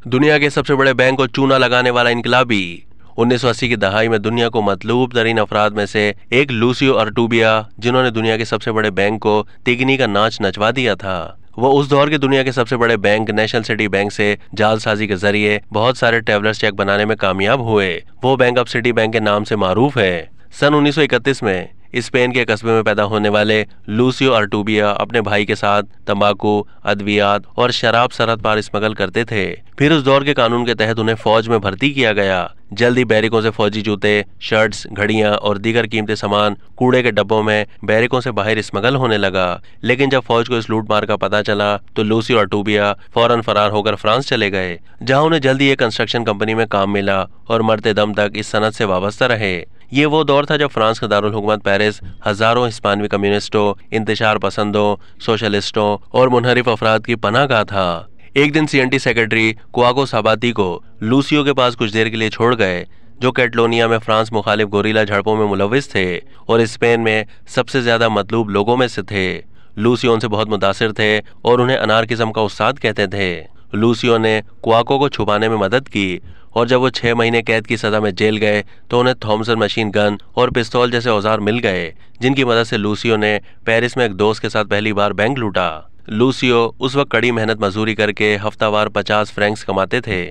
दुनिया के सबसे बड़े बैंक को चूना लगाने वाला इनकलाबी। 1980 की दहाई में दुनिया को मतलूब तरीन अफराद में से एक लूसियो अर्टुबिया, जिन्होंने दुनिया के सबसे बड़े बैंक को तिगनी का नाच नचवा दिया था। वो उस दौर के दुनिया के सबसे बड़े बैंक नेशनल सिटी बैंक से जालसाजी के जरिए बहुत सारे ट्रैवलर्स चेक बनाने में कामयाब हुए। वो बैंक अब सिटी बैंक के नाम से मारूफ है। सन 1931 में स्पेन के कस्बे में पैदा होने वाले लूसियो अर्टुबिया अपने भाई के साथ तंबाकू, अद्वियात और शराब सरहद पार स्मगल करते थे। फिर उस दौर के कानून के तहत उन्हें फौज में भर्ती किया गया। जल्दी बैरिकों से फौजी जूते, शर्ट्स, घड़ियां और दीगर कीमती सामान कूड़े के डब्बों में बैरिकों से बाहर स्मगल होने लगा। लेकिन जब फौज को इस लूटमार का पता चला तो लूसियो अर्टुबिया फौरन फरार होकर फ्रांस चले गए, जहां उन्हें जल्दी एक कंस्ट्रक्शन कंपनी में काम मिला और मरते दम तक इस सनत से वाबस्ता रहे। ये वो दौर था जब फ्रांस का दारुल हुकूमत पेरिस हजारों हिस्पानवी कम्युनिस्टों, इंतशार पसंदों, सोशलिस्टों और मुनहरिफ अफराद की पनाहगाह था। एक दिन सीएनटी सेक्रेटरी क्वागो साबाती को लूसियो के पास कुछ देर के लिए छोड़ गए, जो कैटलोनिया में फ्रांस मुखालिफ गोरीला झड़पों में मुलविस थे और स्पेन में सबसे ज्यादा मतलूब लोगों में से थे। लूसियो उनसे बहुत मुतासिर थे और उन्हें अनार्किज्म का उस्ताद कहते थे। लूसियो ने क्वाको को छुपाने में मदद की और जब वो 6 महीने कैद की सजा में जेल गए तो उन्हें थॉमसन मशीन गन और पिस्तौल जैसे औजार मिल गए, जिनकी मदद से लूसियो ने पेरिस में एक दोस्त के साथ पहली बार बैंक लूटा। लूसियो उस वक्त कड़ी मेहनत मजदूरी करके हफ्तावार 50 फ्रैंक्स कमाते थे,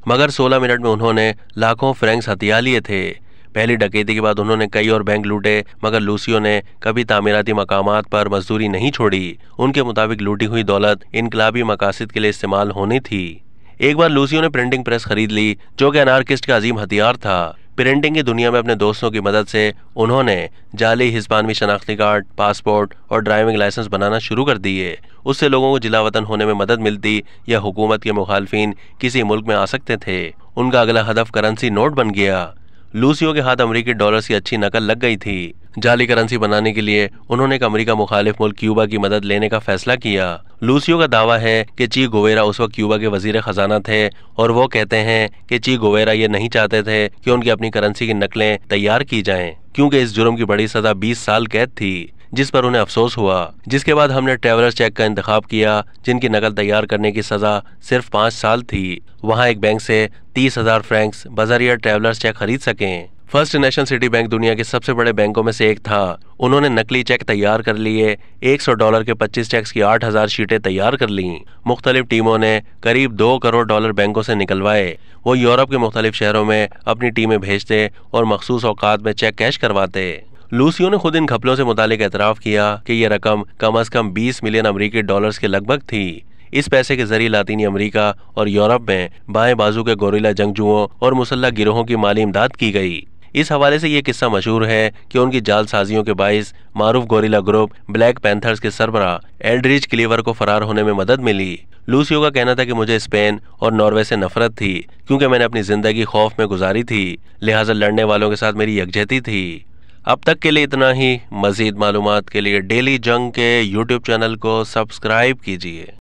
मगर 16 मिनट में उन्होंने लाखों फ्रैंक्स हथिया लिए थे। पहली डकैती के बाद उन्होंने कई और बैंक लूटे, मगर लूसियो ने कभी तामीराती मकामात पर मजदूरी नहीं छोड़ी। उनके मुताबिक लूटी हुई दौलत इनकलाबी मकासद के लिए इस्तेमाल होनी थी। एक बार लूसियो ने प्रिंटिंग प्रेस खरीद ली, जो कि अनार्किस्ट का अजीम हथियार था। प्रिंटिंग की दुनिया में अपने दोस्तों की मदद से उन्होंने जाली हिस्पानवी शनाख्ती कार्ड, पासपोर्ट और ड्राइविंग लाइसेंस बनाना शुरू कर दिए। उससे लोगों को जिला वतन होने में मदद मिलती या हुकूमत के मुखालफिन किसी मुल्क में आ सकते थे। उनका अगला हदफ करेंसी नोट बन गया। लूसियो के हाथ अमेरिकी डॉलर्स की अच्छी नकल लग गई थी। जाली करेंसी बनाने के लिए उन्होंने एक अमेरिका मुखालिफ मुल्क क्यूबा की मदद लेने का फैसला किया। लूसियो का दावा है कि ची गुवेरा उस वक्त क्यूबा के वजीर खजाना थे और वो कहते हैं कि ची गुवेरा ये नहीं चाहते थे कि उनकी अपनी करेंसी की नकलें तैयार की जाएं, क्योंकि इस जुर्म की बड़ी सजा 20 साल कैद थी, जिस पर उन्हें अफसोस हुआ। जिसके बाद हमने ट्रैवलर्स चेक का इंतखाब किया, जिनकी नकल तैयार करने की सजा सिर्फ 5 साल थी। वहाँ एक बैंक से 30,000 फ्रैंक्स बजरिया ट्रैवलर्स चेक खरीद सकें। फर्स्ट नेशनल सिटी बैंक दुनिया के सबसे बड़े बैंकों में से एक था। उन्होंने नकली चेक तैयार कर लिए। $100 के 25 चेक्स की 8,000 शीटें तैयार कर लीं। मुख्तलिफ टीमों ने करीब $2 करोड़ बैंकों से निकलवाए। वो यूरोप के मुख्तलिफ शहरों में अपनी टीमें भेजते और मखसूस औकात में चेक कैश करवाते। लूसियो ने खुद इन घपलों से मुतालिक एतराफ़ किया कि यह रकम कम अज कम 20 मिलियन अमरीकी डॉलर्स के लगभग थी। इस पैसे के जरिए लातीनी अमेरिका और यूरोप में बाएं बाजू के गोरिल्ला जंगजुओं और मुसल्लह गिरोहों की माली इमदाद की गई। इस हवाले से ये किस्सा मशहूर है कि उनकी जालसाजियों के बाइस मारूफ गोरिल्ला ग्रुप ब्लैक पैंथर्स के सरबराह एल्ड्रिच क्लीवर को फरार होने में मदद मिली। लूसियो का कहना था कि मुझे स्पेन और नॉर्वे से नफरत थी, क्योंकि मैंने अपनी जिंदगी खौफ में गुजारी थी, लिहाजा लड़ने वालों के साथ मेरी यकजहती थी। अब तक के लिए इतना ही। मजीद मालूमात के लिए डेली जंग के YouTube चैनल को सब्सक्राइब कीजिए।